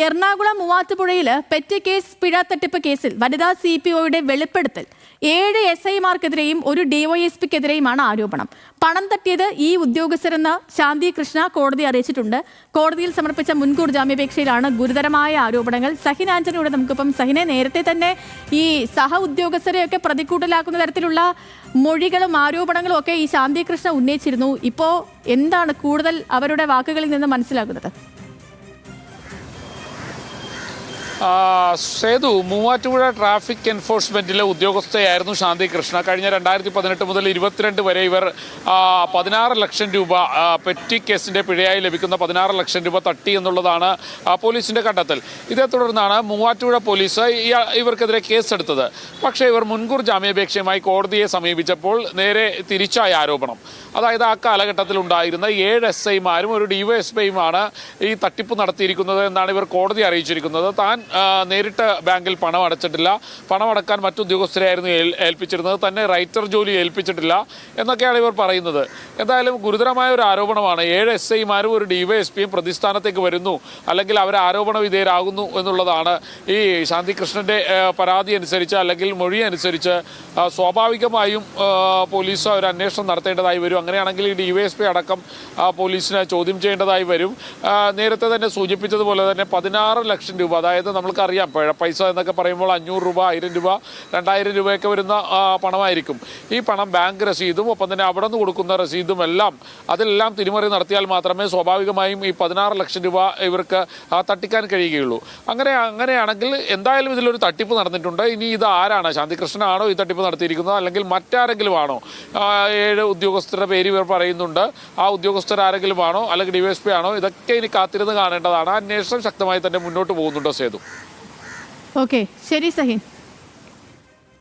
എറണാകുളം മൂവാറ്റുപുഴയിൽ petty case പിഴ തട്ടിപ്പ് കേസിൽ വനിതാ CPOയുടെ വെളിപ്പെടുത്തൽ 7 SIമാർക്കെതിരെയും ഒരു DYSPക്കെതിരെയുമാണ് ആരോപണം. പണം തട്ടിയത് ഈ ഉദ്യോഗസ്ഥരെന്ന് ശാന്തി കൃഷ്ണ കോടതി അറിയിച്ചിട്ടുണ്ട്. കോടതിയിൽ സമർപ്പിച്ച മുൻകൂർ ജാമ്യാപേക്ഷയിലാണ് ഗുരുതരമായ ആരോപണങ്ങൾ. സഹിൻ ആന്റണിയോട് നമുക്കിപ്പം സഹിനെ, നേരത്തെ തന്നെ ഈ സഹ ഉദ്യോഗസ്ഥരെയൊക്കെ പ്രതിക്കൂട്ടിലാക്കുന്ന തരത്തിലുള്ള മൊഴികളും ആരോപണങ്ങളും ഒക്കെ ഈ ശാന്തി കൃഷ്ണ ഉന്നയിച്ചിരുന്നു. ഇപ്പോൾ എന്താണ് കൂടുതൽ അവരുടെ വാക്കുകളിൽ നിന്ന് മനസ്സിലാകുന്നത്? സേതു, മൂവാറ്റുപുഴ ട്രാഫിക് എൻഫോഴ്സ്മെന്റിലെ ഉദ്യോഗസ്ഥയായിരുന്നു ശാന്തി കൃഷ്ണ. കഴിഞ്ഞ 2018 മുതൽ 22 വരെ ഇവർ 16 ലക്ഷം രൂപ പെറ്റി കേസിന്റെ പിഴയായി ലഭിക്കുന്ന 16 ലക്ഷം രൂപ തട്ടി എന്നുള്ളതാണ് പോലീസിന്റെ കണ്ടെത്തൽ. ഇതേ തുടർന്നാണ് മൂവാറ്റുപുഴ പോലീസ് ഇവർക്കെതിരെ കേസെടുത്തത്. പക്ഷേ ഇവർ മുൻകൂർ ജാമ്യാപേക്ഷയുമായി കോടതിയെ സമീപിച്ചപ്പോൾ നേരെ തിരിച്ചായ ആരോപണം. അതായത് ആ കാലഘട്ടത്തിൽ ഉണ്ടായിരുന്ന 7 SIമാരും ഒരു DYSPയുമാണ് ഈ തട്ടിപ്പ് നടത്തിയിരിക്കുന്നത് എന്നാണ് ഇവർ കോടതി അറിയിച്ചിരിക്കുന്നത്. താൻ നേരിട്ട് ബാങ്കിൽ പണം അടച്ചിട്ടില്ല, പണം അടക്കാൻ മറ്റുദ്യോഗസ്ഥരെയായിരുന്നു ഏൽപ്പിച്ചിരുന്നത്, തന്നെ റൈറ്റർ ജോലി ഏൽപ്പിച്ചിട്ടില്ല എന്നൊക്കെയാണ് ഇവർ പറയുന്നത്. എന്തായാലും ഗുരുതരമായ ഒരു ആരോപണമാണ്. 7 SIമാരും ഒരു DYSPയും പ്രതിസ്ഥാനത്തേക്ക് വരുന്നു, അല്ലെങ്കിൽ അവർ ആരോപണ വിധേയരാകുന്നു എന്നുള്ളതാണ്. ഈ ശാന്തി കൃഷ്ണന്റെ പരാതി അനുസരിച്ച് അല്ലെങ്കിൽ മൊഴി അനുസരിച്ച് സ്വാഭാവികമായും പോലീസ് ഒരു അന്വേഷണം നടത്തേണ്ടതായി വരും. അങ്ങനെയാണെങ്കിൽ ഈ DYSP അടക്കം പോലീസിനെ ചോദ്യം ചെയ്യേണ്ടതായി വരും. നേരത്തെ തന്നെ സൂചിപ്പിച്ചതുപോലെ തന്നെ 16 ലക്ഷം രൂപ, അതായത് നമ്മൾക്കറിയാം പൈസ എന്നൊക്കെ പറയുമ്പോൾ 500 രൂപ, 1000 രൂപ, 2000 രൂപയൊക്കെ വരുന്ന പണമായിരിക്കും. ഈ പണം ബാങ്ക് രസീതും ഒപ്പം തന്നെ അവിടെ നിന്ന് കൊടുക്കുന്ന രസീതും അതിലെല്ലാം തിരിമറി നടത്തിയാൽ മാത്രമേ സ്വാഭാവികമായും ഈ 16 ലക്ഷം രൂപ ഇവർക്ക് തട്ടിക്കാൻ കഴിയുകയുള്ളൂ. അങ്ങനെയാണെങ്കിൽ എന്തായാലും ഇതിലൊരു തട്ടിപ്പ് നടന്നിട്ടുണ്ട്. ഇനി ഇത് ആരാണ്? ശാന്തികൃഷ്ണനാണോ ഈ തട്ടിപ്പ് നടത്തിയിരിക്കുന്നത്, അല്ലെങ്കിൽ മറ്റാരെങ്കിലും ആണോ? 7 ഉദ്യോഗസ്ഥരുടെ പേര് ഇവർ പറയുന്നുണ്ട്. ആ ഉദ്യോഗസ്ഥർ ആരെങ്കിലും ആണോ, അല്ലെങ്കിൽ DYSP ആണോ? ഇതൊക്കെ ഇനി കാത്തിരുന്ന് കാണേണ്ടതാണ്. അന്വേഷണം ശക്തമായി തന്നെ മുന്നോട്ട് പോകുന്നുണ്ടോ സേതു? ഓക്കെ, ശരി സഹിൻ.